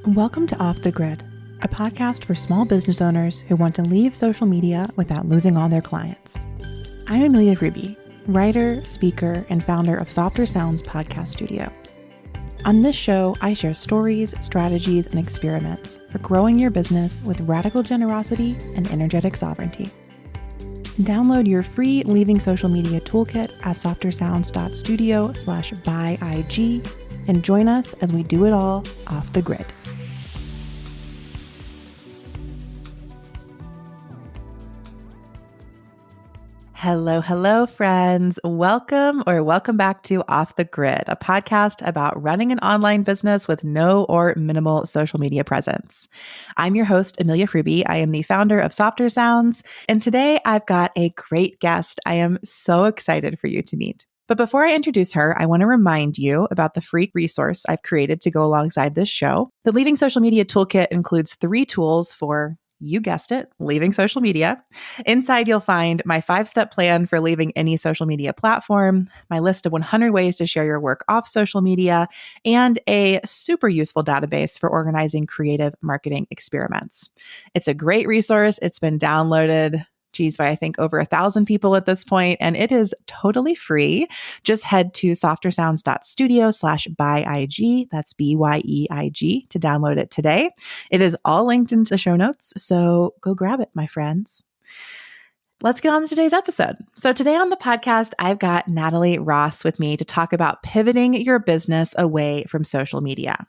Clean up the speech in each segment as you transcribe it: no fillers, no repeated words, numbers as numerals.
Welcome to Off the Grid, a podcast for small business owners who want to leave social media without losing all their clients. I'm Amelia Ruby, writer, speaker, and founder of Softer Sounds podcast studio. On this show, I share stories, strategies, and experiments for growing your business with radical generosity and energetic sovereignty. Download your free Leaving Social Media toolkit at softersounds.studio/buyig and join us as we do it all off the grid. Hello, friends. Welcome back to Off the Grid, a podcast about running an online business with no or minimal social media presence. I'm your host, Amelia Ruby. I am the founder of Softer Sounds, and today I've got a great guest I am so excited for you to meet. But before I introduce her, I want to remind you about the free resource I've created to go alongside this show. The Leaving Social Media Toolkit includes 3 tools for, you guessed it, leaving social media. Inside, you'll find my 5-step plan for leaving any social media platform, my list of 100 ways to share your work off social media, and a super useful database for organizing creative marketing experiments. It's a great resource. It's been downloaded by I think over 1,000 people at this point, and it is totally free. Just head to softersounds.studio/buyig, that's BYEIG, to download it today. It is all linked into the show notes, so go grab it, my friends. Let's get on to today's episode. So today on the podcast, I've got Natalie Ross with me to talk about pivoting your business away from social media.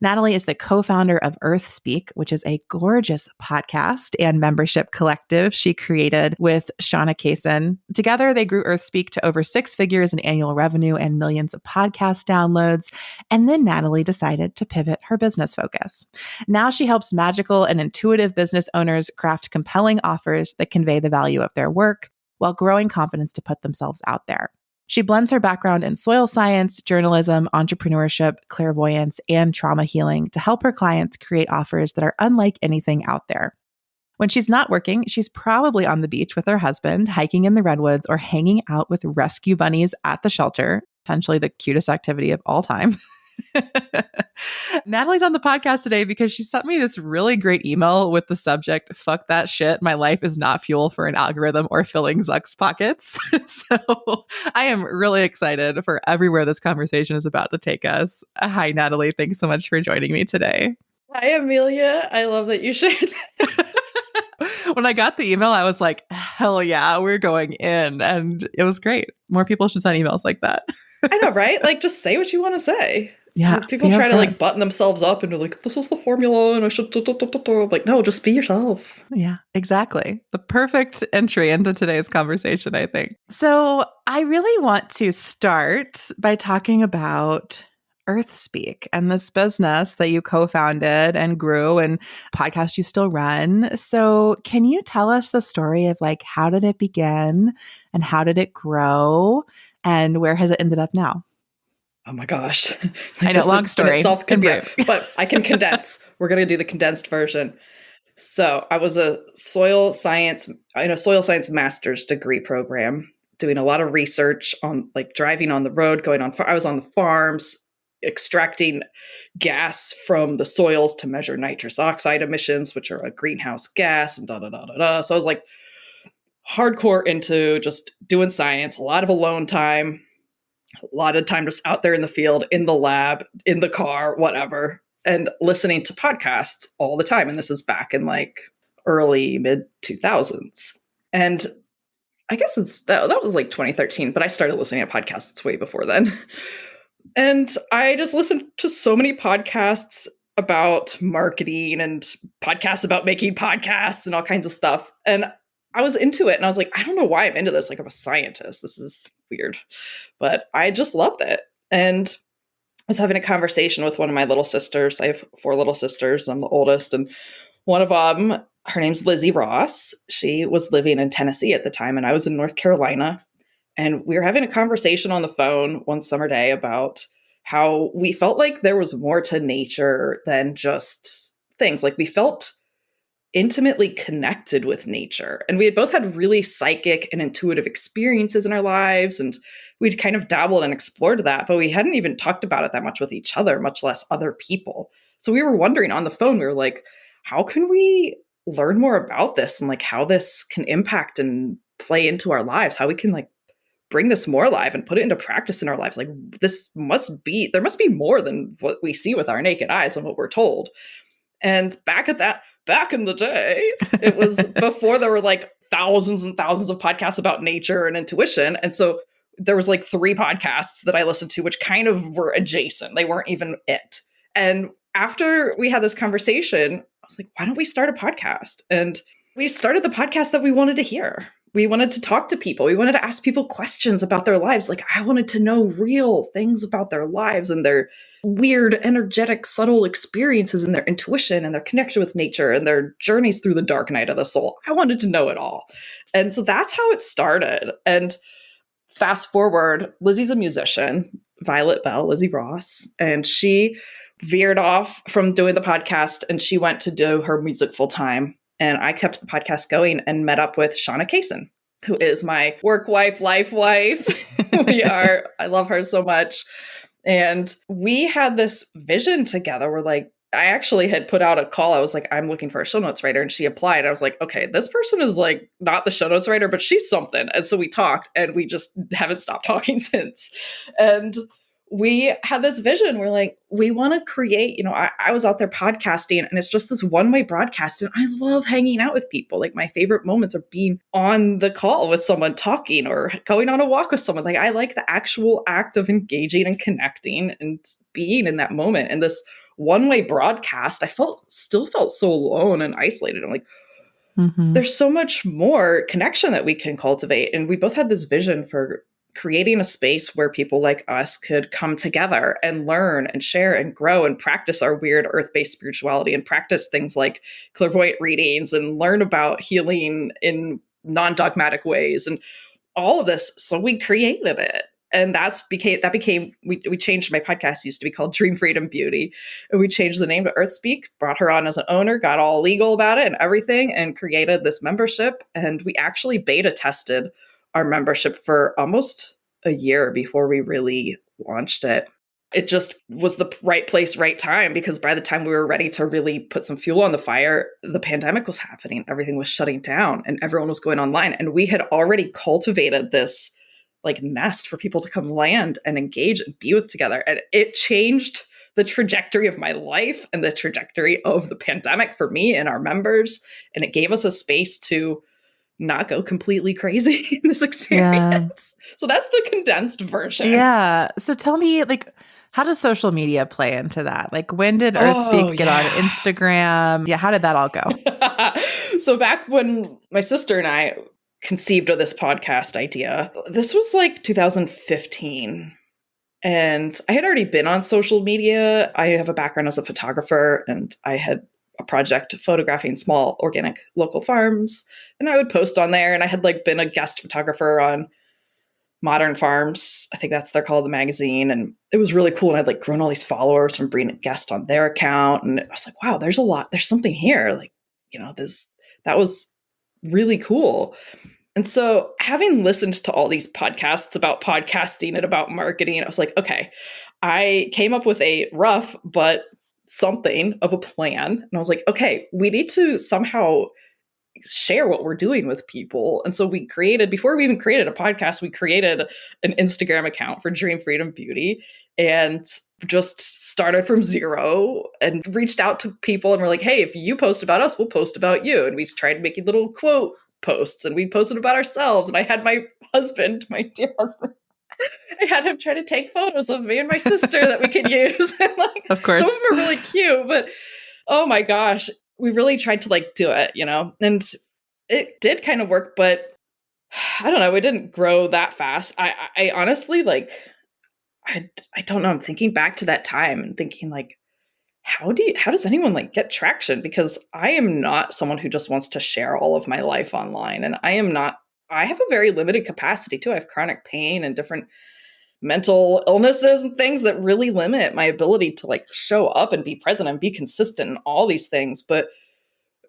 Natalie is the co-founder of EarthSpeak, which is a gorgeous podcast and membership collective she created with Shauna Kaysen. Together, they grew EarthSpeak to over 6 figures in annual revenue and millions of podcast downloads. And then Natalie decided to pivot her business focus. Now she helps magical and intuitive business owners craft compelling offers that convey the value of their work while growing confidence to put themselves out there. She blends her background in soil science, journalism, entrepreneurship, clairvoyance, and trauma healing to help her clients create offers that are unlike anything out there. When she's not working, she's probably on the beach with her husband, hiking in the redwoods, or hanging out with rescue bunnies at the shelter, potentially the cutest activity of all time. Natalie's on the podcast today because she sent me this really great email with the subject, "Fuck that shit. My life is not fuel for an algorithm or filling Zuck's pockets." So I am really excited for everywhere this conversation is about to take us. Hi, Natalie. Thanks so much for joining me today. Hi, Amelia. I love that you shared that. When I got the email, I was like, hell yeah, we're going in. And it was great. More people should send emails like that. I know, right? Like, just say what you want to say. Yeah. Like, people try to like button themselves up and they're like, this is the formula and I should like, no, just be yourself. Yeah, exactly. The perfect entry into today's conversation, I think. So I really want to start by talking about EarthSpeak and this business that you co-founded and grew and podcast you still run. So can you tell us the story of like, how did it begin and how did it grow and where has it ended up now? Oh my gosh. I know, long story. Itself could be, but I can condense. We're going to do the condensed version. So I was in a soil science master's degree program, doing a lot of research on like driving on the road, I was on the farms, extracting gas from the soils to measure nitrous oxide emissions, which are a greenhouse gas, and So I was like hardcore into just doing science, a lot of alone time, a lot of time just out there in the field, in the lab, in the car, whatever, and listening to podcasts all the time. And this is back in like early mid 2000s. And I guess that was like 2013, but I started listening to podcasts way before then. And I just listened to so many podcasts about marketing and podcasts about making podcasts and all kinds of stuff. And I was into it and I was like, I don't know why I'm into this. Like, I'm a scientist. This is weird, but I just loved it. And I was having a conversation with one of my little sisters. I have 4 little sisters. I'm the oldest. And one of them, her name's Lizzie Ross. She was living in Tennessee at the time. And I was in North Carolina. And we were having a conversation on the phone one summer day about how we felt like there was more to nature than just things. Like, we felt intimately connected with nature. And we had both had really psychic and intuitive experiences in our lives. And we'd kind of dabbled and explored that, but we hadn't even talked about it that much with each other, much less other people. So we were wondering on the phone, we were like, how can we learn more about this and like how this can impact and play into our lives, how we can like bring this more alive and put it into practice in our lives. Like there must be more than what we see with our naked eyes and what we're told. And back in the day, it was before there were like thousands and thousands of podcasts about nature and intuition. And so there was like 3 podcasts that I listened to, which kind of were adjacent. They weren't even it. And after we had this conversation, I was like, why don't we start a podcast? And we started the podcast that we wanted to hear. We wanted to talk to people. We wanted to ask people questions about their lives. Like, I wanted to know real things about their lives and their weird, energetic, subtle experiences and their intuition and their connection with nature and their journeys through the dark night of the soul. I wanted to know it all. And so that's how it started. And fast forward, Lizzie's a musician, Violet Bell, Lizzie Ross, and she veered off from doing the podcast and she went to do her music full time. And I kept the podcast going and met up with Shauna Kaysen, who is my work wife, life wife. I love her so much. And we had this vision together. We're like, I actually had put out a call. I was like, I'm looking for a show notes writer. And she applied. I was like, okay, this person is like not the show notes writer, but she's something. And so we talked and we just haven't stopped talking since. And we had this vision. We're like, we want to create, I was out there podcasting and it's just this one-way broadcast. And I love hanging out with people. Like my favorite moments are being on the call with someone talking or going on a walk with someone. Like I like the actual act of engaging and connecting and being in that moment. And this one-way broadcast, still felt so alone and isolated. I'm like, there's so much more connection that we can cultivate. And we both had this vision for creating a space where people like us could come together and learn and share and grow and practice our weird earth-based spirituality and practice things like clairvoyant readings and learn about healing in non-dogmatic ways and all of this. So we created it. And we changed. My podcast used to be called Dream Freedom Beauty. And we changed the name to Earth Speak, brought her on as an owner, got all legal about it and everything, and created this membership. And we actually beta tested our membership for almost a year before we really launched it. It just was the right place, right time, because by the time we were ready to really put some fuel on the fire, the pandemic was happening. Everything was shutting down and everyone was going online. And we had already cultivated this like nest for people to come land and engage and be with together. And it changed the trajectory of my life and the trajectory of the pandemic for me and our members. And it gave us a space to not go completely crazy in this experience. Yeah. So that's the condensed version. Yeah. So tell me, like, how does social media play into that? Like, when did Earthspeak get on Instagram? Yeah. How did that all go? So back when my sister and I conceived of this podcast idea, this was like 2015. And I had already been on social media. I have a background as a photographer and I had a project photographing small organic local farms. And I would post on there. And I had like been a guest photographer on Modern Farms. I think they're called, the magazine. And it was really cool. And I'd like grown all these followers from being a guest on their account. And I was like, wow, there's something here. Like, that was really cool. And so having listened to all these podcasts about podcasting and about marketing, I was like, okay, I came up with a rough, but something of a plan. And I was like, okay, we need to somehow share what we're doing with people. And so before we even created a podcast, we created an Instagram account for Dream Freedom Beauty and just started from zero and reached out to people and we're like, hey, if you post about us, we'll post about you. And we tried making little quote posts and we posted about ourselves. And I had my dear husband, I had him try to take photos of me and my sister that we could use. And like, of course, some of them are really cute, but oh my gosh, we really tried to like do it, and it did kind of work, but I don't know, it didn't grow that fast. I honestly I don't know. I'm thinking back to that time and thinking like, how does anyone like get traction? Because I am not someone who just wants to share all of my life online. And I have a very limited capacity too. I have chronic pain and different mental illnesses and things that really limit my ability to like show up and be present and be consistent and all these things. But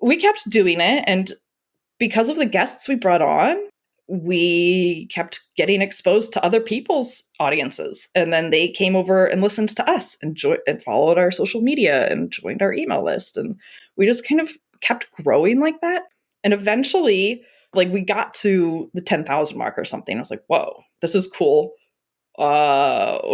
we kept doing it. And because of the guests we brought on, we kept getting exposed to other people's audiences. And then they came over and listened to us and followed our social media and joined our email list. And we just kind of kept growing like that. And eventually, like, we got to the 10,000 mark or something. I was like, whoa, this is cool. What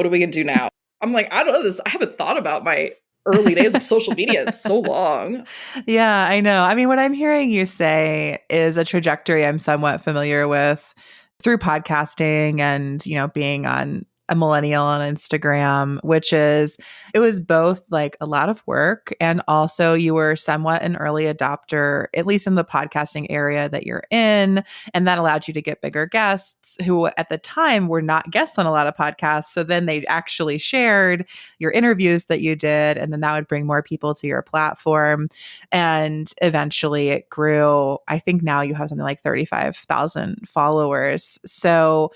are we going to do now? I'm like, I don't know this. I haven't thought about my early days of social media in so long. Yeah, I know. I mean, what I'm hearing you say is a trajectory I'm somewhat familiar with through podcasting and, being on a millennial on Instagram, which is it was both like a lot of work and also you were somewhat an early adopter, at least in the podcasting area that you're in. And that allowed you to get bigger guests who at the time were not guests on a lot of podcasts. So then they actually shared your interviews that you did, and then that would bring more people to your platform. And eventually it grew. I think now you have something like 35,000 followers. So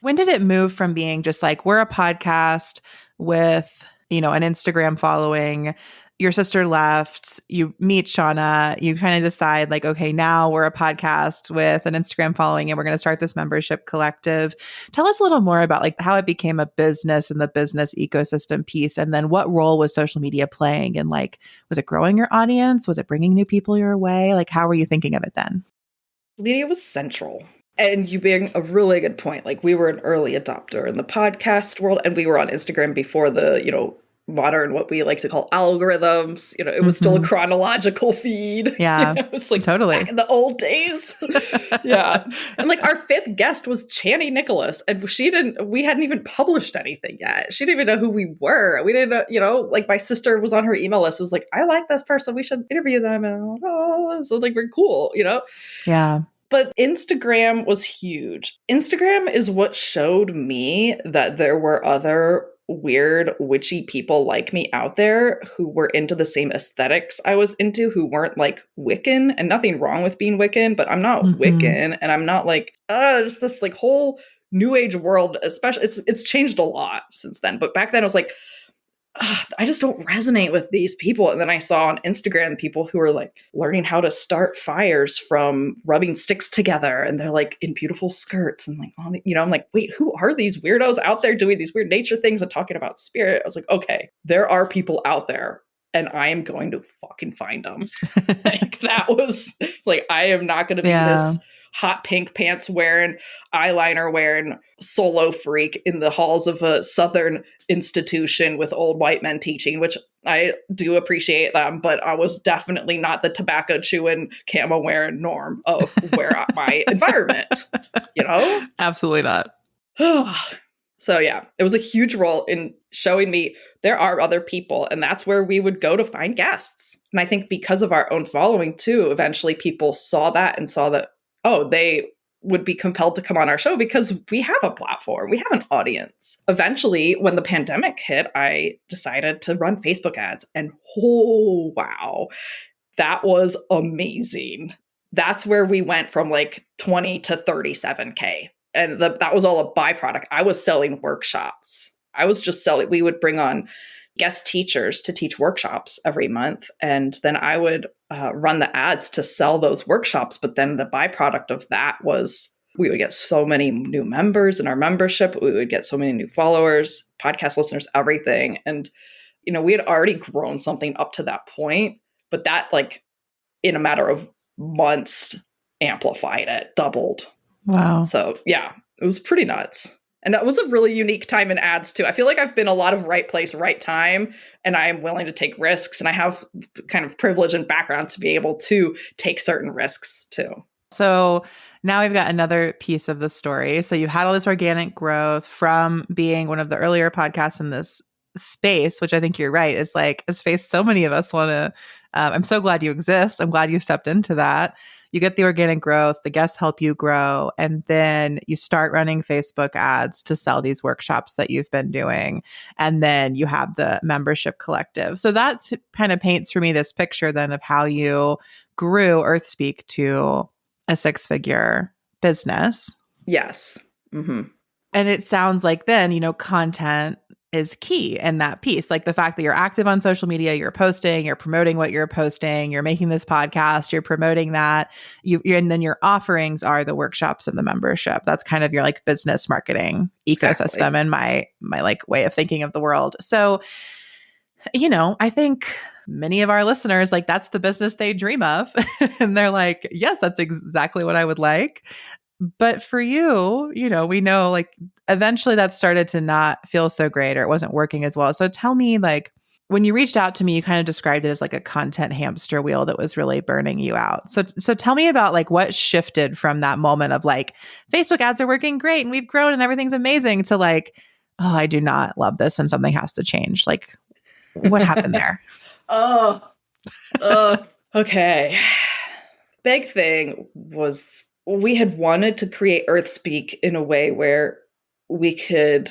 when did it move from being just like, we're a podcast with, an Instagram following? Your sister left, you meet Shauna, you kind of decide like, okay, now we're a podcast with an Instagram following and we're going to start this membership collective. Tell us a little more about like how it became a business and the business ecosystem piece. And then what role was social media playing? And like, was it growing your audience? Was it bringing new people your way? Like, how were you thinking of it then? Media was central. And you bring a really good point. Like, we were an early adopter in the podcast world, and we were on Instagram before the, modern, what we like to call algorithms. It was still a chronological feed. Yeah, It was like totally back in the old days. Yeah. And like our fifth guest was Channy Nicholas, and we hadn't even published anything yet. She didn't even know who we were. We didn't know, like my sister was on her email list. It was like, I like this person. We should interview them. And so like, we're cool, Yeah. But Instagram was huge. Instagram is what showed me that there were other weird, witchy people like me out there who were into the same aesthetics I was into, who weren't like Wiccan, and nothing wrong with being Wiccan, but I'm not Wiccan, and I'm not like, just this like whole new age world, especially it's changed a lot since then. But back then I was like, I just don't resonate with these people. And then I saw on Instagram people who are like learning how to start fires from rubbing sticks together, and they're like in beautiful skirts and like, I'm like, wait, who are these weirdos out there doing these weird nature things and talking about spirit? I was like, okay, there are people out there, and I am going to fucking find them. Like, that was like, I am not going to be this hot pink pants wearing, eyeliner wearing solo freak in the halls of a Southern institution with old white men teaching, which I do appreciate them, but I was definitely not the tobacco chewing, camo wearing norm of where my environment, Absolutely not. So yeah, it was a huge role in showing me there are other people, and that's where we would go to find guests. And I think because of our own following too, eventually people saw that and saw that, oh, they would be compelled to come on our show because we have a platform, we have an audience. Eventually, when the pandemic hit, I decided to run Facebook ads, and oh, wow, that was amazing. That's where we went from like 20 to 37K. And that was all a byproduct. I was selling workshops. I was just selling. We would bring on guest teachers to teach workshops every month. And then I would run the ads to sell those workshops. But then the byproduct of that was we would get so many new members in our membership. We would get so many new followers, podcast listeners, everything. And, we had already grown something up to that point. But that, like, in a matter of months, amplified it, doubled. Wow. So yeah, it was pretty nuts. And that was a really unique time in ads too. I feel like I've been a lot of right place, right time, and I am willing to take risks. And I have kind of privilege and background to be able to take certain risks too. So now we've got another piece of the story. So you've had all this organic growth from being one of the earlier podcasts in this space, which I think you're right, is like a space so many of us want to. I'm so glad you exist. I'm glad you stepped into that. You get the organic growth, the guests help you grow, and then you start running Facebook ads to sell these workshops that you've been doing. And then you have the membership collective. So that kind of paints for me this picture then of how you grew Earthspeak to a 6-figure business. Yes. Mm-hmm. And it sounds like then, content is key in that piece. Like the fact that you're active on social media, you're posting, you're promoting what you're posting, you're making this podcast, you're promoting that. And then your offerings are the workshops and the membership. That's kind of your like business marketing ecosystem Exactly. and my like way of thinking of the world. So, I think many of our listeners, like that's the business they dream of. And they're like, yes, that's exactly what I would like. But for you, we know like eventually that started to not feel so great or it wasn't working as well. So tell me, like, when you reached out to me, you kind of described it as like a content hamster wheel that was really burning you out. So tell me about like what shifted from that moment of like Facebook ads are working great and we've grown and everything's amazing to like, oh, I do not love this and something has to change. Like, what happened there? Oh, okay. Big thing was we had wanted to create Earthspeak in a way where we could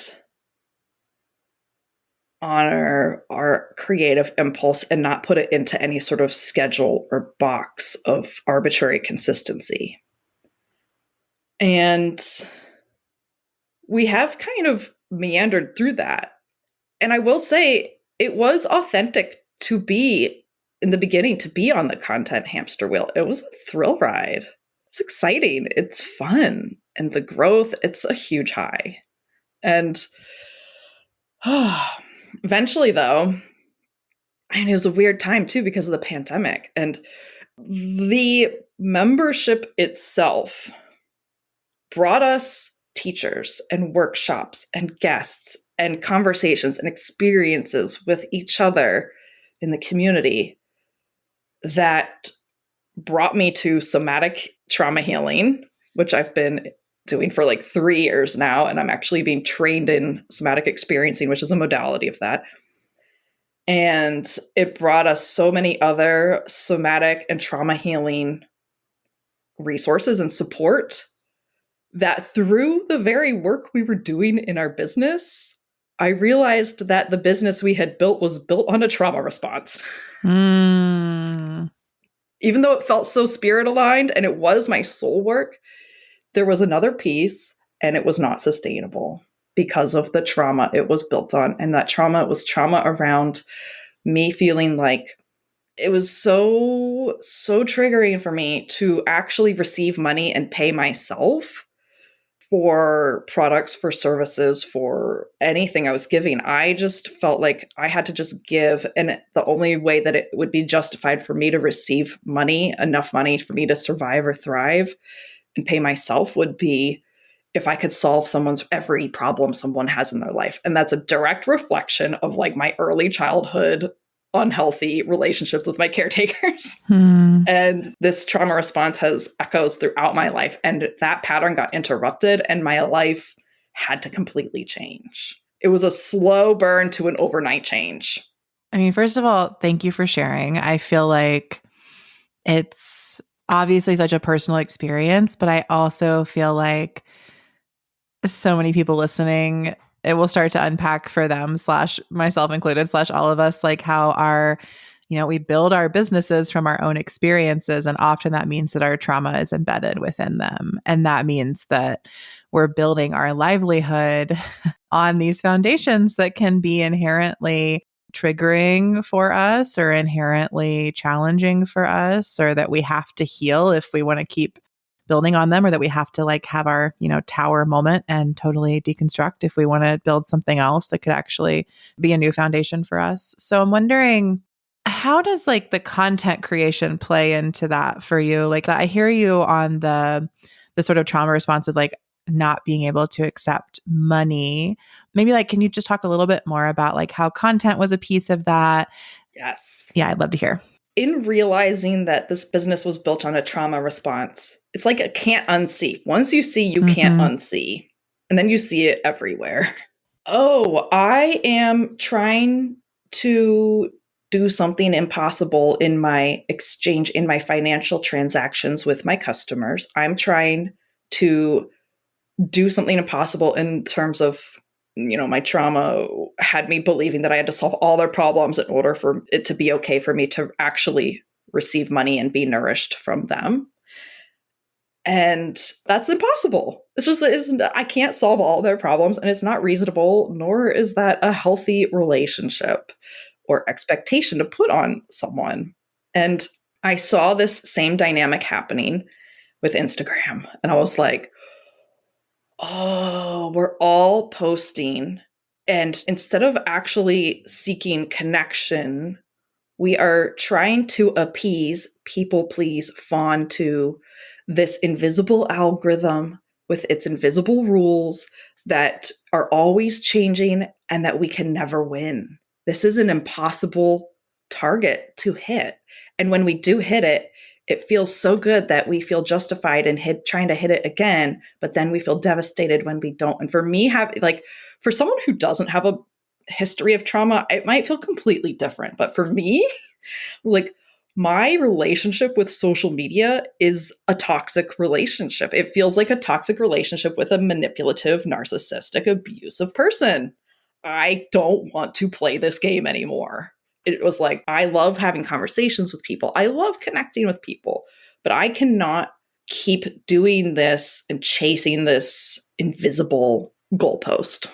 honor our creative impulse and not put it into any sort of schedule or box of arbitrary consistency. And we have kind of meandered through that. And I will say it was authentic to be in the beginning, to be on the content hamster wheel. It was a thrill ride. It's exciting. It's fun. And the growth, it's a huge high. And eventually, though, and it was a weird time too because of the pandemic. And the membership itself brought us teachers and workshops and guests and conversations and experiences with each other in the community that brought me to somatic trauma healing, which I've been doing for like 3 years now. And I'm actually being trained in somatic experiencing, which is a modality of that. And it brought us so many other somatic and trauma healing resources and support that through the very work we were doing in our business, I realized that the business we had built was built on a trauma response. Mm. Even though it felt so spirit aligned and it was my soul work, there was another piece and it was not sustainable because of the trauma it was built on. And that trauma was trauma around me feeling like it was so triggering for me to actually receive money and pay myself for products, for services, for anything I was giving. I just felt like I had to just give. And the only way that it would be justified for me to receive money, enough money for me to survive or thrive and pay myself, would be if I could solve someone's every problem someone has in their life. And that's a direct reflection of like my early childhood unhealthy relationships with my caretakers. And this trauma response has echoes throughout my life. And that pattern got interrupted and my life had to completely change. It was a slow burn to an overnight change. I mean, first of all, thank you for sharing. I feel like it's obviously such a personal experience, but I also feel like so many people listening, it will start to unpack for them, slash myself included, slash all of us, like how we build our businesses from our own experiences. And often that means that our trauma is embedded within them. And that means that we're building our livelihood on these foundations that can be inherently triggering for us or inherently challenging for us, or that we have to heal if we want to keep building on them, or that we have to like have our, tower moment and totally deconstruct if we want to build something else that could actually be a new foundation for us. So I'm wondering, how does like the content creation play into that for you? Like I hear you on the sort of trauma response of like not being able to accept money. Maybe like, can you just talk a little bit more about like how content was a piece of that? Yes. Yeah, I'd love to hear. In realizing that this business was built on a trauma response, it's like a can't unsee. Once you see, you can't unsee. And then you see it everywhere. Oh, I am trying to do something impossible in my exchange, in my financial transactions with my customers. I'm trying to do something impossible in terms of, my trauma had me believing that I had to solve all their problems in order for it to be okay for me to actually receive money and be nourished from them. And that's impossible. It's just, I can't solve all their problems, and it's not reasonable, nor is that a healthy relationship or expectation to put on someone. And I saw this same dynamic happening with Instagram, and I was like, oh, we're all posting. And instead of actually seeking connection, we are trying to appease, people please, fawn to this invisible algorithm with its invisible rules that are always changing and that we can never win. This is an impossible target to hit. And when we do hit it, it feels so good that we feel justified in trying to hit it again, but then we feel devastated when we don't. And for me, for someone who doesn't have a history of trauma, it might feel completely different. But for me, like, my relationship with social media is a toxic relationship. It feels like a toxic relationship with a manipulative, narcissistic, abusive person. I don't want to play this game anymore. It was like, I love having conversations with people. I love connecting with people, but I cannot keep doing this and chasing this invisible goalpost.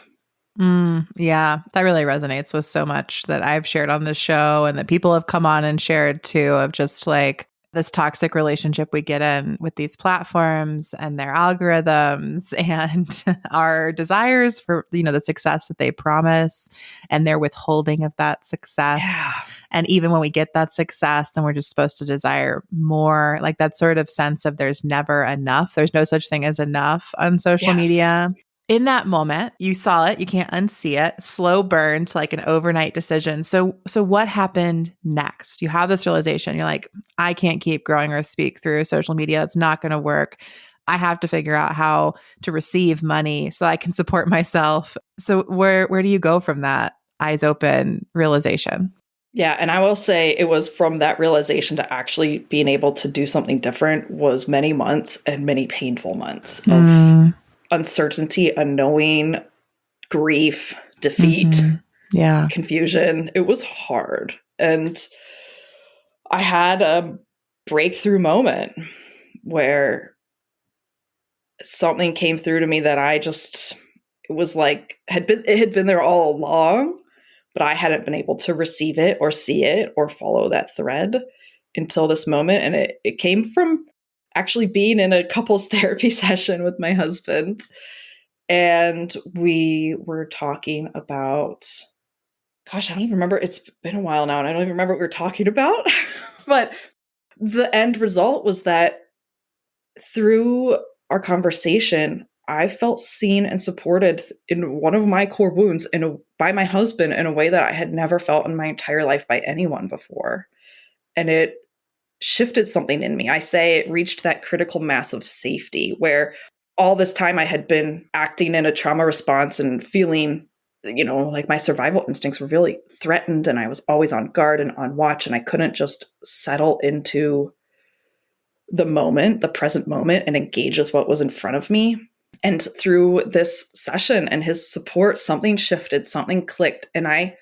Yeah, that really resonates with so much that I've shared on this show and that people have come on and shared too, of just like this toxic relationship we get in with these platforms and their algorithms and our desires for, the success that they promise and their withholding of that success. Yeah. And even when we get that success, then we're just supposed to desire more, like that sort of sense of there's never enough. There's no such thing as enough on social media. In that moment, you saw it, you can't unsee it, slow burn to like an overnight decision. So what happened next? You have this realization. You're like, I can't keep growing Earth Speak through social media. It's not going to work. I have to figure out how to receive money so I can support myself. So where do you go from that eyes open realization? Yeah, and I will say it was from that realization to actually being able to do something different was many months and many painful months of uncertainty, unknowing, grief, defeat, confusion. It was hard. And I had a breakthrough moment where something came through to me that it was like it had been there all along, but I hadn't been able to receive it or see it or follow that thread until this moment. And it came from actually being in a couples therapy session with my husband. And we were talking about, gosh, I don't even remember. It's been a while now, and I don't even remember what we were talking about. But the end result was that through our conversation, I felt seen and supported in one of my core wounds by my husband in a way that I had never felt in my entire life by anyone before. And it shifted something in me. I say it reached that critical mass of safety where all this time I had been acting in a trauma response and feeling, like my survival instincts were really threatened, and I was always on guard and on watch, and I couldn't just settle into the moment, the present moment, and engage with what was in front of me. And through this session and his support, something shifted, something clicked. And I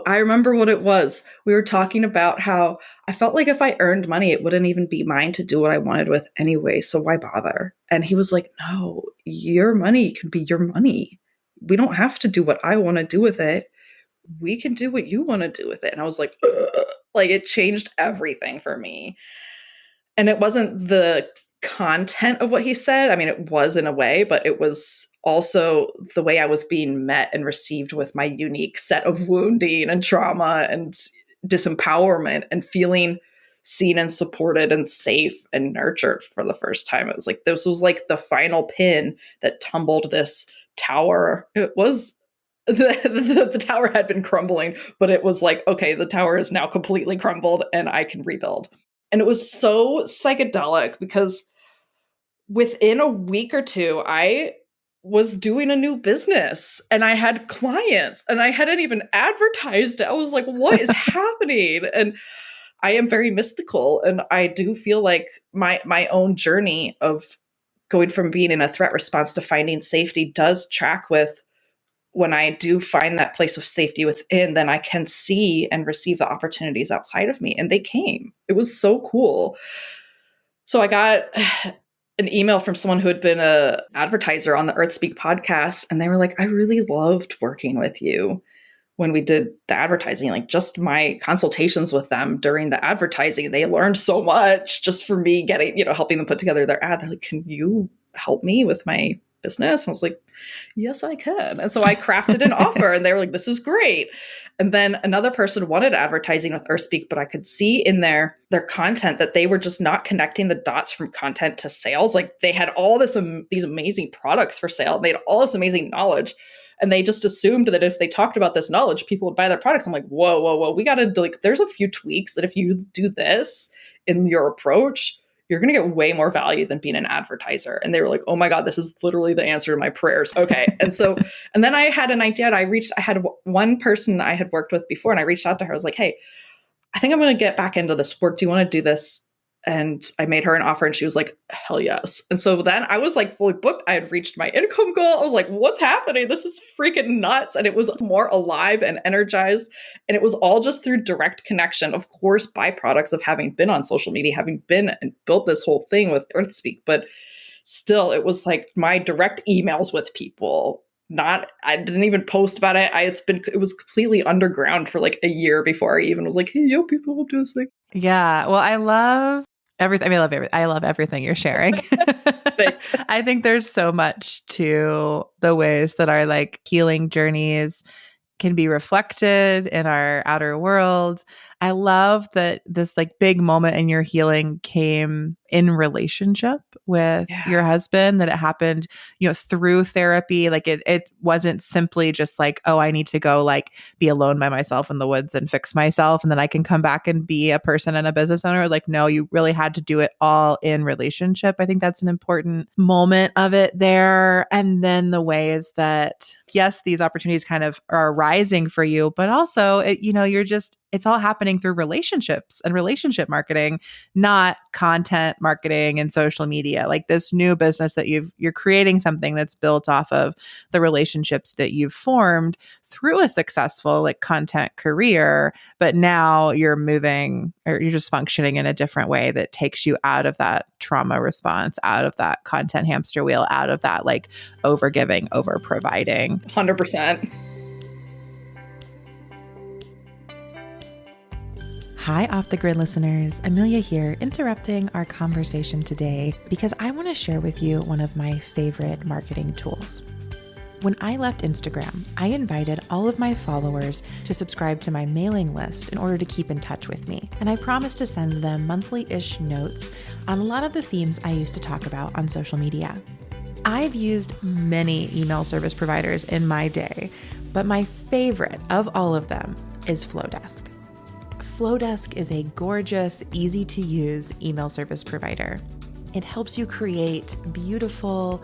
remember what it was. We were talking about how I felt like if I earned money, it wouldn't even be mine to do what I wanted with anyway. So why bother? And he was like, no, your money can be your money. We don't have to do what I want to do with it. We can do what you want to do with it. And I was like, ugh. Like, it changed everything for me. And it wasn't the content of what he said. I mean, it was in a way, but it was also the way I was being met and received with my unique set of wounding and trauma and disempowerment, and feeling seen and supported and safe and nurtured for the first time. It was like, this was like the final pin that tumbled this tower. It was the tower had been crumbling, but it was like, okay, the tower is now completely crumbled and I can rebuild. And it was so psychedelic because within a week or two, I was doing a new business and I had clients and I hadn't even advertised it. I was like, what is happening? And I am very mystical. And I do feel like my own journey of going from being in a threat response to finding safety does track with, when I do find that place of safety within, then I can see and receive the opportunities outside of me. And they came. It was so cool. So I got an email from someone who had been a advertiser on the Earthspeak podcast, and they were like, I really loved working with you when we did the advertising, like just my consultations with them during the advertising, they learned so much just for me getting, helping them put together their ad. They're like, can you help me with my business? And I was like, yes, I can. And so I crafted an offer and they were like, this is great. And then another person wanted advertising with Earthspeak, but I could see in their content that they were just not connecting the dots from content to sales. Like they had all these amazing products for sale. They had all this amazing knowledge. And they just assumed that if they talked about this knowledge, people would buy their products. I'm like, whoa, whoa, whoa. We got to there's a few tweaks that if you do this in your approach, you're going to get way more value than being an advertiser. And they were like, oh my God, this is literally the answer to my prayers. Okay. And then I had an idea. I had one person I had worked with before and I reached out to her. I was like, hey, I think I'm going to get back into this work. Do you want to do this? And I made her an offer and she was like, hell yes. And so then I was like fully booked. I had reached my income goal. I was like, what's happening? This is freaking nuts. And it was more alive and energized. And it was all just through direct connection, of course, byproducts of having been on social media, having been and built this whole thing with Earthspeak. But still, it was like my direct emails with people. I didn't even post about it. It was completely underground for like a year before I even was like, hey, yo, people will do this thing. Yeah. Well, I love everything. I mean, I love everything you're sharing. Thanks. I think there's so much to the ways that our like healing journeys can be reflected in our outer world. I love that this like big moment in your healing came in relationship with your husband, that it happened, through therapy. Like it wasn't simply just like, oh, I need to go like be alone by myself in the woods and fix myself. And then I can come back and be a person and a business owner. It was like, no, you really had to do it all in relationship. I think that's an important moment of it there. And then the ways that, yes, these opportunities kind of are arising for you, but also, it's all happening through relationships and relationship marketing, not content marketing and social media. Like this new business that you're creating something that's built off of the relationships that you've formed through a successful like content career, but now you're moving or you're just functioning in a different way that takes you out of that trauma response, out of that content hamster wheel, out of that like over giving, over providing. 100%. Hi, Off the Grid listeners. Amelia here, interrupting our conversation today because I want to share with you one of my favorite marketing tools. When I left Instagram, I invited all of my followers to subscribe to my mailing list in order to keep in touch with me. And I promised to send them monthly-ish notes on a lot of the themes I used to talk about on social media. I've used many email service providers in my day, but my favorite of all of them is Flowdesk. Flowdesk is a gorgeous, easy-to-use email service provider. It helps you create beautiful,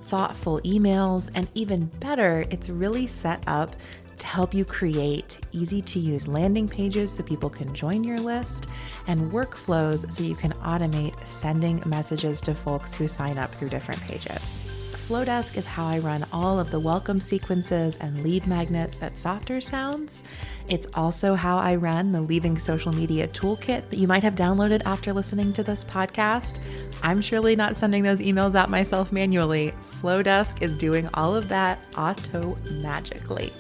thoughtful emails, and even better, it's really set up to help you create easy-to-use landing pages so people can join your list, and workflows so you can automate sending messages to folks who sign up through different pages. Flowdesk is how I run all of the welcome sequences and lead magnets at Softer Sounds. It's also how I run the Leaving Social Media Toolkit that you might have downloaded after listening to this podcast. I'm surely not sending those emails out myself manually. Flowdesk is doing all of that auto-magically.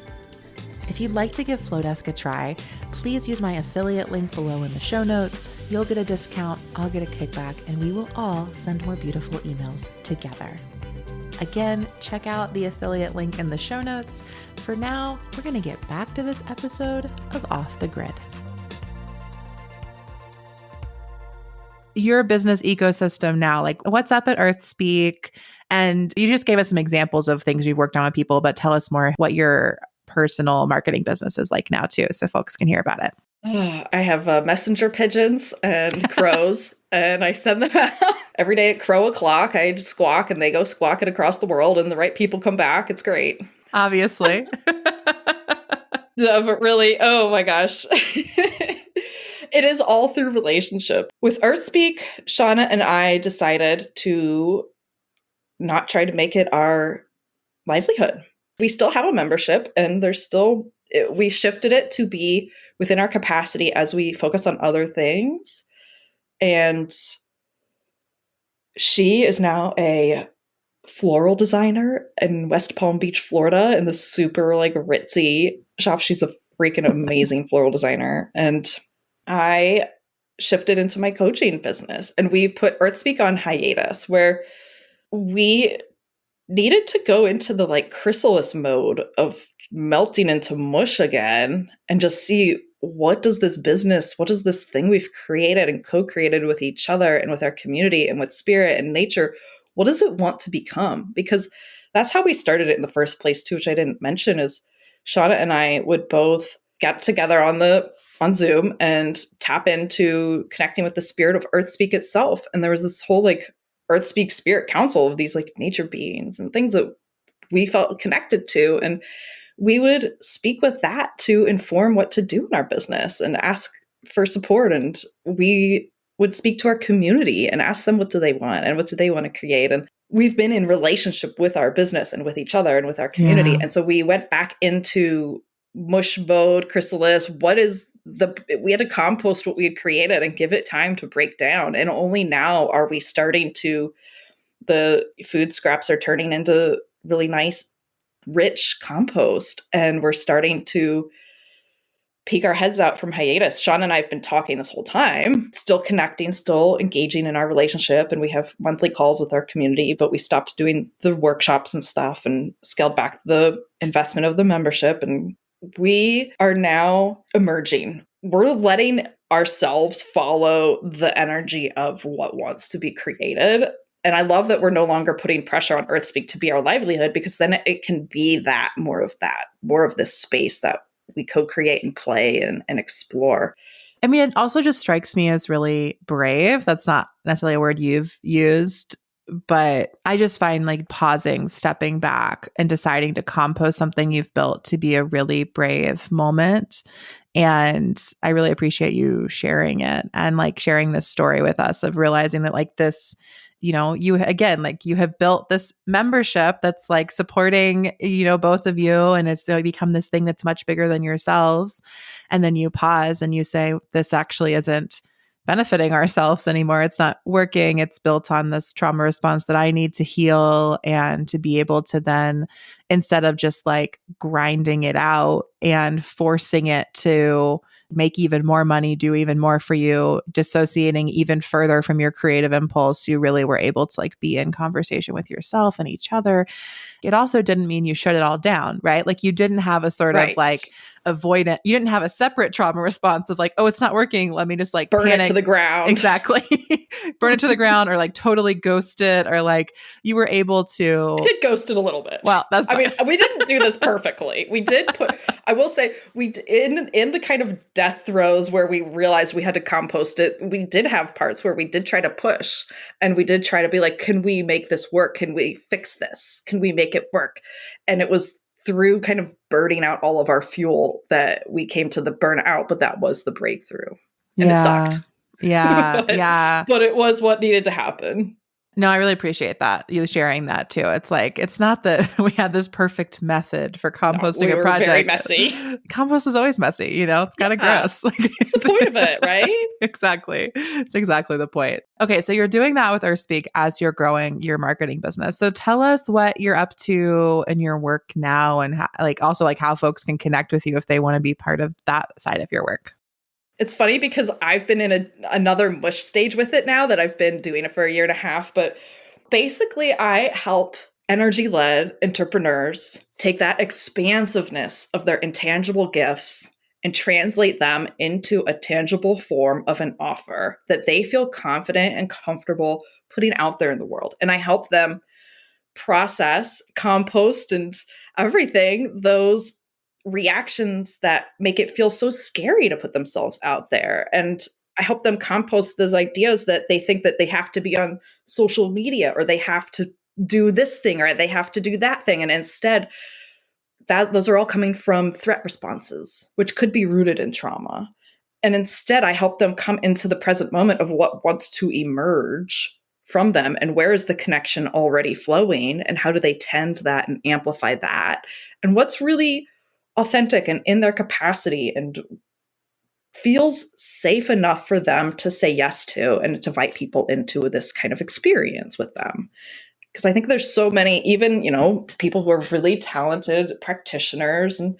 If you'd like to give Flowdesk a try, please use my affiliate link below in the show notes. You'll get a discount, I'll get a kickback, and we will all send more beautiful emails together. Again, check out the affiliate link in the show notes. For now, we're going to get back to this episode of Off the Grid. Your business ecosystem now, like what's up at Earthspeak? And you just gave us some examples of things you've worked on with people, but tell us more what your personal marketing business is like now too, so folks can hear about it. I have messenger pigeons and crows, and I send them out every day at crow o'clock. I just squawk, and they go squawking across the world, and the right people come back. It's great. Obviously. No, but really, oh my gosh. It is all through relationship. With Earthspeak, Shauna and I decided to not try to make it our livelihood. We still have a membership, and we shifted it to be within our capacity as we focus on other things. And She is now a floral designer in West Palm Beach, Florida, in the super like ritzy shop. She's a freaking amazing floral designer. And I shifted into my coaching business and we put Earthspeak on hiatus where we needed to go into the like chrysalis mode of melting into mush again and just see what does this business, what does this thing we've created and co-created with each other and with our community and with spirit and nature, what does it want to become? Because that's how we started it in the first place too, which I didn't mention is Shauna and I would both get together on Zoom and tap into connecting with the spirit of Earthspeak itself. And there was this whole like Earthspeak Spirit Council of these like nature beings and things that we felt connected to. And we would speak with that to inform what to do in our business and ask for support. And we would speak to our community and ask them what do they want and what do they want to create. And we've been in relationship with our business and with each other and with our community. Yeah. And so we went back into mush mode, chrysalis. We had to compost what we had created and give it time to break down. And only now are we starting to, the food scraps are turning into really nice, rich compost. And we're starting to peek our heads out from hiatus. Sean and I have been talking this whole time, still connecting, still engaging in our relationship. And we have monthly calls with our community, but we stopped doing the workshops and stuff and scaled back the investment of the membership. And we are now emerging. We're letting ourselves follow the energy of what wants to be created. And I love that we're no longer putting pressure on Earthspeak to be our livelihood, because then it can be more of this space that we co-create and play and explore. I mean, it also just strikes me as really brave. That's not necessarily a word you've used, but I just find like pausing, stepping back, and deciding to compost something you've built to be a really brave moment. And I really appreciate you sharing it and like sharing this story with us of realizing that like this, you again, like you have built this membership that's like supporting, both of you, and it's become this thing that's much bigger than yourselves. And then you pause and you say, this actually isn't benefiting ourselves anymore. It's not working. It's built on this trauma response that I need to heal, and to be able to then, instead of just like grinding it out and forcing it to make even more money, do even more for you, dissociating even further from your creative impulse, you really were able to like be in conversation with yourself and each other. It also didn't mean you shut it all down, right? Like you didn't have a sort of like avoidant, you didn't have a separate trauma response of like, oh, it's not working, let me just like burn panic. It to the ground. Exactly. Burn it to the ground, or like totally ghost it, or like you were able to. I did ghost it a little bit. Well, that's fine. I mean, we didn't do this perfectly. We did I will say, in the kind of death throes where we realized we had to compost it, we did have parts where we did try to push, and we did try to be like, can we make this work? Can we fix this? Can we make it work? And it was through kind of burning out all of our fuel that we came to the burnout, but that was the breakthrough. And it sucked. Yeah. But it was what needed to happen. No, I really appreciate that. You sharing that too. It's like, it's not that we had this perfect method for composting a project. Very messy. Compost is always messy, it's kind of gross. Like, that's the point of it, right? Exactly. It's exactly the point. Okay. So you're doing that with Earthspeak as you're growing your marketing business. So tell us what you're up to in your work now, and also how folks can connect with you if they want to be part of that side of your work. It's funny because I've been in another mush stage with it now that I've been doing it for a year and a half. But basically, I help energy-led entrepreneurs take that expansiveness of their intangible gifts and translate them into a tangible form of an offer that they feel confident and comfortable putting out there in the world. And I help them process, compost, and everything, those reactions that make it feel so scary to put themselves out there. And I help them compost those ideas that they think that they have to be on social media, or they have to do this thing, or they have to do that thing. And instead, those are all coming from threat responses, which could be rooted in trauma. And instead, I help them come into the present moment of what wants to emerge from them, and where is the connection already flowing, and how do they tend that and amplify that, and what's really authentic and in their capacity, and feels safe enough for them to say yes to and to invite people into this kind of experience with them. Because I think there's so many, even, people who are really talented practitioners and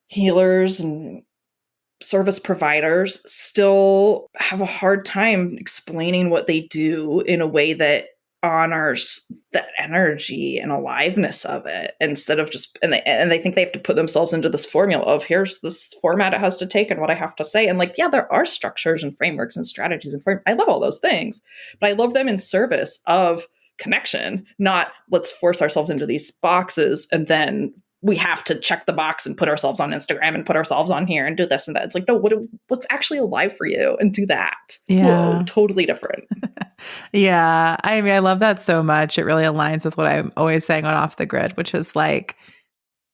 healers and service providers still have a hard time explaining what they do in a way that honors the energy and aliveness of it, instead of just, and they think they have to put themselves into this formula of, here's this format it has to take and what I have to say. And like, yeah, there are structures and frameworks and strategies and I love all those things, but I love them in service of connection, not let's force ourselves into these boxes and then we have to check the box and put ourselves on Instagram and put ourselves on here and do this and that. It's like, no, what's actually alive for you, and do that. Yeah. Whoa, totally different. Yeah. I mean, I love that so much. It really aligns with what I'm always saying on Off the Grid, which is like,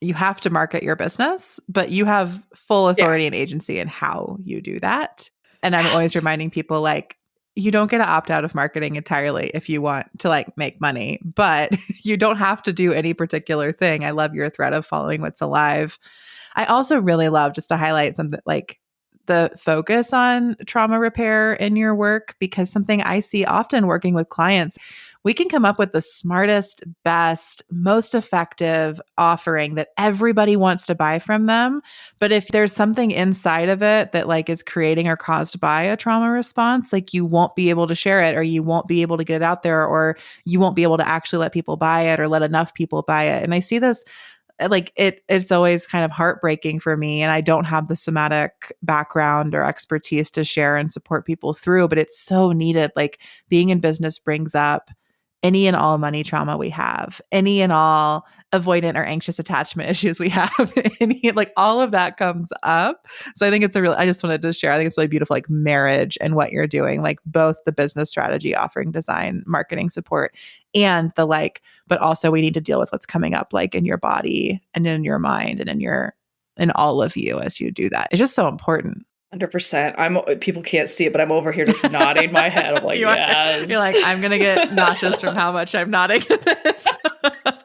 you have to market your business, but you have full authority and agency in how you do that. And I'm always reminding people, like, you don't get to opt out of marketing entirely if you want to like make money, but you don't have to do any particular thing. I love your thread of following what's alive. I also really love, just to highlight something, like the focus on trauma repair in your work, because something I see often working with clients, we can come up with the smartest, best, most effective offering that everybody wants to buy from them. But if there's something inside of it that like is creating or caused by a trauma response, like you won't be able to share it, or you won't be able to get it out there, or you won't be able to actually let people buy it or let enough people buy it. And I see this, like it's always kind of heartbreaking for me. And I don't have the somatic background or expertise to share and support people through, but it's so needed. Like being in business brings up any and all money trauma we have, any and all avoidant or anxious attachment issues we have, any, like all of that comes up. So I think it's I just wanted to share, I think it's really beautiful, like marriage and what you're doing, like both the business strategy, offering design, marketing support, and the like, but also we need to deal with what's coming up like in your body and in your mind and in all of you as you do that. It's just so important. 100%. People can't see it, but I'm over here just nodding my head. I'm like, yes. You're like, I'm going to get nauseous from how much I'm nodding at this.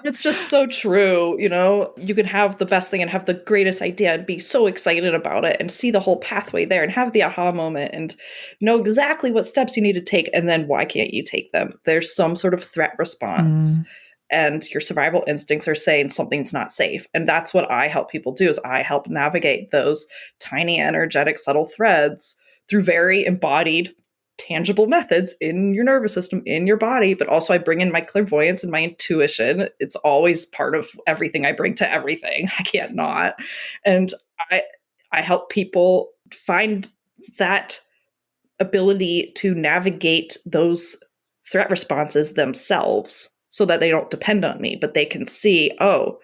It's just so true. You can have the best thing and have the greatest idea and be so excited about it and see the whole pathway there and have the aha moment and know exactly what steps you need to take. And then why can't you take them? There's some sort of threat response. And your survival instincts are saying something's not safe. And that's what I help people do, is I help navigate those tiny, energetic, subtle threads through very embodied, tangible methods in your nervous system, in your body. But also I bring in my clairvoyance and my intuition. It's always part of everything I bring to everything. I can't not. And I help people find that ability to navigate those threat responses themselves, so that they don't depend on me, but they can see, oh,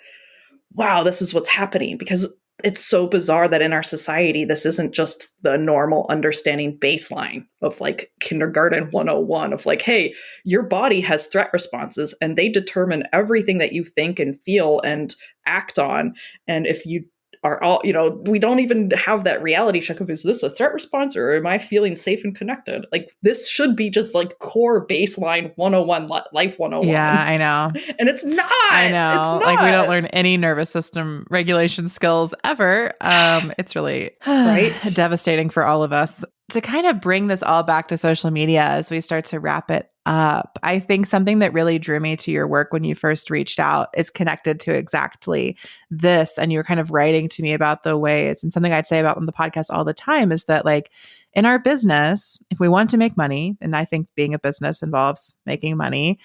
wow, this is what's happening. Because it's so bizarre that in our society, this isn't just the normal understanding baseline of like kindergarten 101 of like, hey, your body has threat responses and they determine everything that you think and feel and act on. And if you are all, we don't even have that reality check of, is this a threat response or am I feeling safe and connected? Like this should be just like core baseline 101, life 101. Yeah, I know. And it's not. I know. It's not. Like we don't learn any nervous system regulation skills ever. It's really right? devastating for all of us. To kind of bring this all back to social media as we start to wrap it up, I think something that really drew me to your work when you first reached out is connected to exactly this. And you were kind of writing to me about the ways, and something I'd say about on the podcast all the time is that like in our business, if we want to make money, and I think being a business involves making money,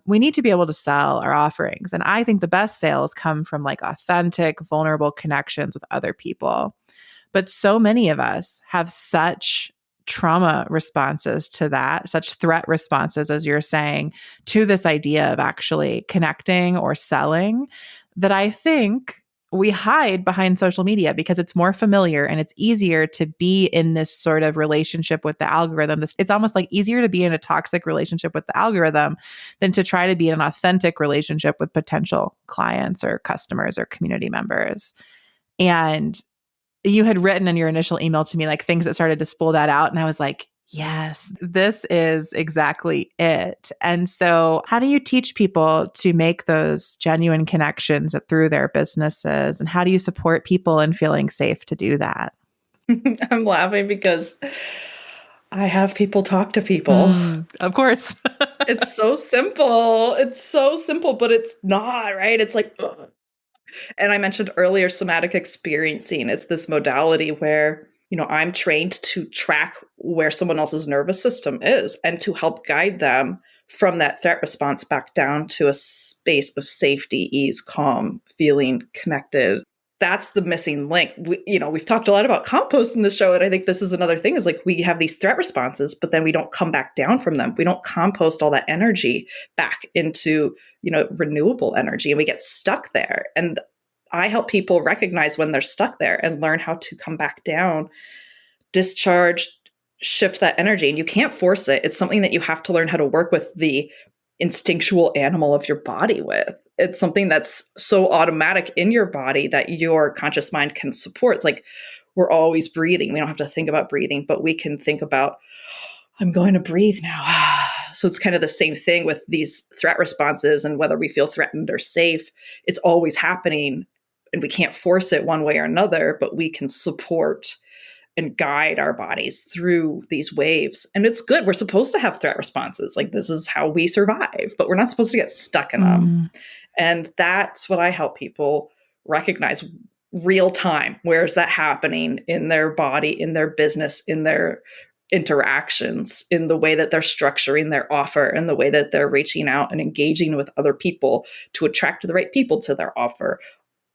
we need to be able to sell our offerings. And I think the best sales come from like authentic, vulnerable connections with other people. But so many of us have such trauma responses to that, such threat responses, as you're saying, to this idea of actually connecting or selling, that I think we hide behind social media because it's more familiar and it's easier to be in this sort of relationship with the algorithm. It's almost like easier to be in a toxic relationship with the algorithm than to try to be in an authentic relationship with potential clients or customers or community members. And you had written in your initial email to me like things that started to spool that out. And I was like, yes, this is exactly it. And so how do you teach people to make those genuine connections through their businesses? And how do you support people in feeling safe to do that? I'm laughing because I have people talk to people. Of course. It's so simple. It's so simple, but it's not, right? It's like, ugh. And I mentioned earlier somatic experiencing. It's this modality where, I'm trained to track where someone else's nervous system is and to help guide them from that threat response back down to a space of safety, ease, calm, feeling connected. That's the missing link. We've talked a lot about compost in this show, and I think this is another thing is like we have these threat responses, but then we don't come back down from them. We don't compost all that energy back into, renewable energy, and we get stuck there. And I help people recognize when they're stuck there and learn how to come back down, discharge, shift that energy. And you can't force it. It's something that you have to learn how to work with the instinctual animal of your body with. It's something that's so automatic in your body that your conscious mind can support. It's like we're always breathing. We don't have to think about breathing, but we can think about, I'm going to breathe now. So it's kind of the same thing with these threat responses, and whether we feel threatened or safe, it's always happening, and we can't force it one way or another, but we can support and guide our bodies through these waves. And it's good. We're supposed to have threat responses. Like this is how we survive, but we're not supposed to get stuck in them. And that's what I help people recognize real time. Where is that happening in their body, in their business, in their interactions, in the way that they're structuring their offer, and the way that they're reaching out and engaging with other people to attract the right people to their offer.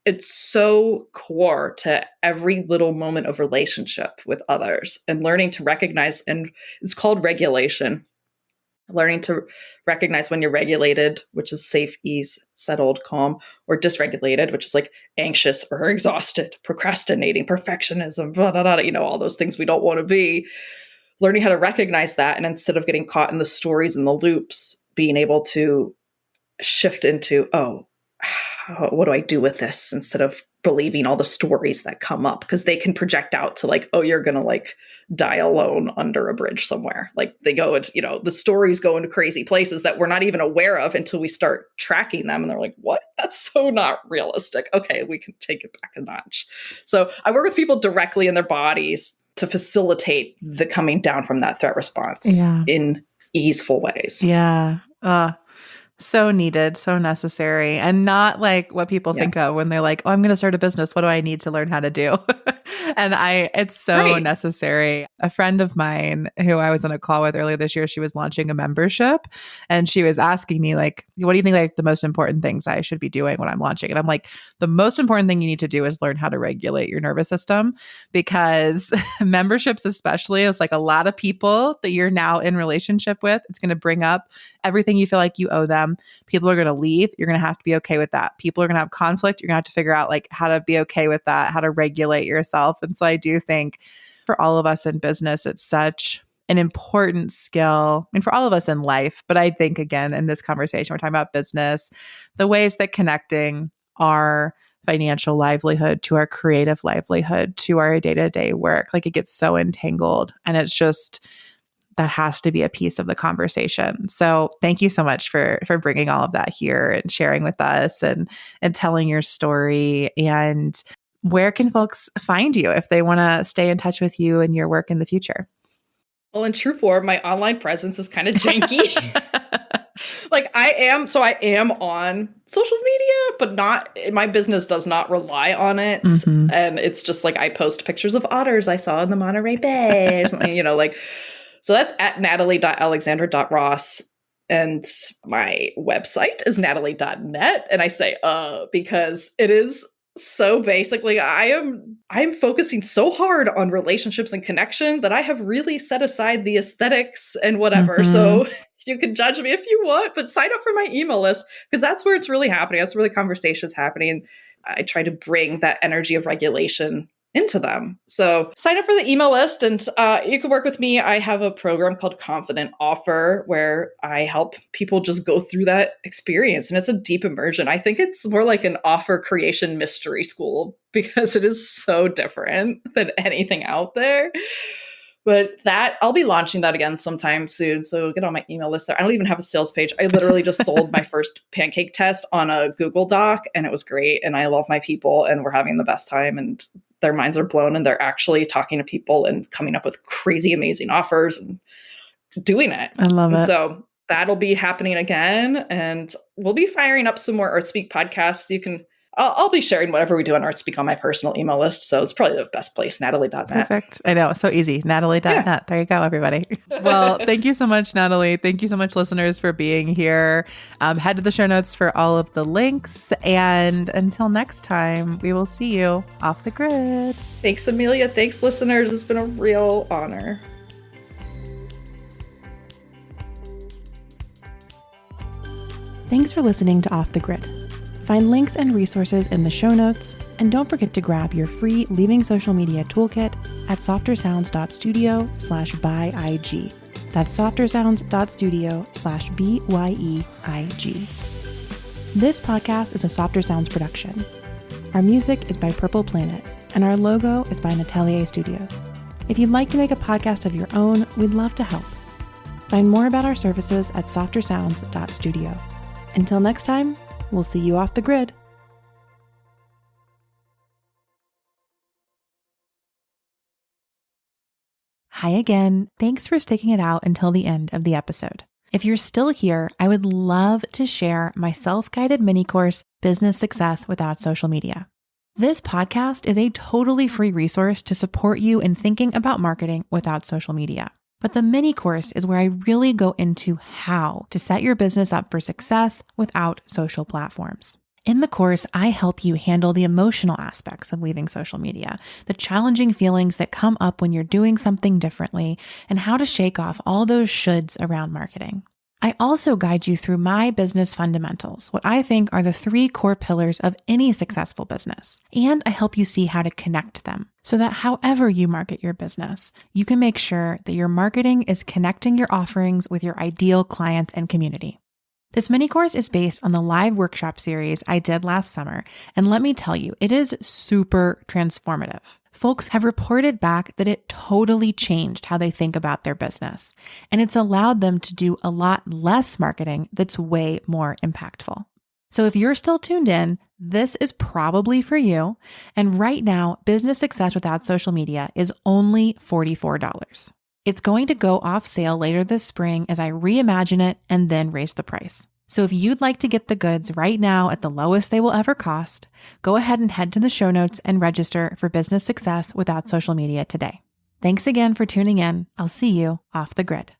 It's so core to every little moment of relationship with others, and learning to recognize, and it's called regulation. Learning to recognize when you're regulated, which is safe, ease, settled, calm, or dysregulated, which is like anxious or exhausted, procrastinating, perfectionism, blah, blah, blah, all those things we don't want to be. Learning how to recognize that, and instead of getting caught in the stories and the loops, being able to shift into, oh, what do I do with this, instead of believing all the stories that come up, because they can project out to like, oh, you're going to like die alone under a bridge somewhere. Like they go into, the stories go into crazy places that we're not even aware of until we start tracking them. And they're like, what? That's so not realistic. Okay, we can take it back a notch. So I work with people directly in their bodies to facilitate the coming down from that threat response in easeful ways. Yeah. So needed, so necessary, and not like what people think of when they're like, oh, I'm going to start a business. What do I need to learn how to do? And it's so necessary. A friend of mine who I was on a call with earlier this year, she was launching a membership, and she was asking me like, what do you think like the most important things I should be doing when I'm launching? And I'm like, the most important thing you need to do is learn how to regulate your nervous system, because memberships, especially, it's like a lot of people that you're now in relationship with. It's going to bring up everything you feel like you owe them. People are going to leave. You're going to have to be okay with that. People are going to have conflict. You're going to have to figure out like how to be okay with that, how to regulate yourself. And so I do think for all of us in business, it's such an important skill. I mean, for all of us in life, but I think again, in this conversation, we're talking about business, the ways that connecting our financial livelihood to our creative livelihood, to our day-to-day work, like it gets so entangled, and it's just, that has to be a piece of the conversation. So thank you so much for bringing all of that here and sharing with us and telling your story. And where can folks find you if they want to stay in touch with you and your work in the future? Well, in true form, my online presence is kind of janky. Like I am on social media, but not, my business does not rely on it. Mm-hmm. And it's just like I post pictures of otters I saw in the Monterey Bay or something, like. So that's at natalie.alexander.ross. And my website is natalie.net. And I say, because it is so basically, I'm focusing so hard on relationships and connection that I have really set aside the aesthetics and whatever. Mm-hmm. So you can judge me if you want, but sign up for my email list, because that's where it's really happening. That's where the conversation is happening. And I try to bring that energy of regulation into them. So sign up for the email list, and you can work with me. I have a program called Confident Offer where I help people just go through that experience. And it's a deep immersion. I think it's more like an offer creation mystery school, because it is so different than anything out there. But that, I'll be launching that again sometime soon. So get on my email list there. I don't even have a sales page. I literally just sold my first pancake test on a Google Doc, and it was great. And I love my people, and we're having the best time. And their minds are blown and they're actually talking to people and coming up with crazy, amazing offers and doing it. I love and it. So that'll be happening again. And we'll be firing up some more ArtSpeak podcasts. I'll be sharing whatever we do on ArtSpeak on my personal email list. So it's probably the best place, natalie.net. Perfect. I know. So easy. Natalie.net. Yeah. There you go, everybody. Well, thank you so much, Natalie. Thank you so much, listeners, for being here. Head to the show notes for all of the links. And until next time, we will see you off the grid. Thanks, Amelia. Thanks, listeners. It's been a real honor. Thanks for listening to Off the Grid. Find links and resources in the show notes, and don't forget to grab your free Leaving Social Media Toolkit at softersounds.studio/byeig. That's softersounds.studio/byeig. This podcast is a Softer Sounds production. Our music is by Purple Planet, and our logo is by Natalie Studios. If you'd like to make a podcast of your own, we'd love to help. Find more about our services at softersounds.studio. Until next time, we'll see you off the grid. Hi again. Thanks for sticking it out until the end of the episode. If you're still here, I would love to share my self-guided mini course, Business Success Without Social Media. This podcast is a totally free resource to support you in thinking about marketing without social media. But the mini course is where I really go into how to set your business up for success without social platforms. In the course, I help you handle the emotional aspects of leaving social media, the challenging feelings that come up when you're doing something differently, and how to shake off all those shoulds around marketing. I also guide you through my business fundamentals, what I think are the 3 core pillars of any successful business. And I help you see how to connect them so that however you market your business, you can make sure that your marketing is connecting your offerings with your ideal clients and community. This mini course is based on the live workshop series I did last summer, and let me tell you, it is super transformative. Folks have reported back that it totally changed how they think about their business, and it's allowed them to do a lot less marketing that's way more impactful. So if you're still tuned in, this is probably for you. And right now, Business Success Without Social Media is only $44. It's going to go off sale later this spring as I reimagine it and then raise the price. So if you'd like to get the goods right now at the lowest they will ever cost, go ahead and head to the show notes and register for Business Success Without Social Media today. Thanks again for tuning in. I'll see you off the grid.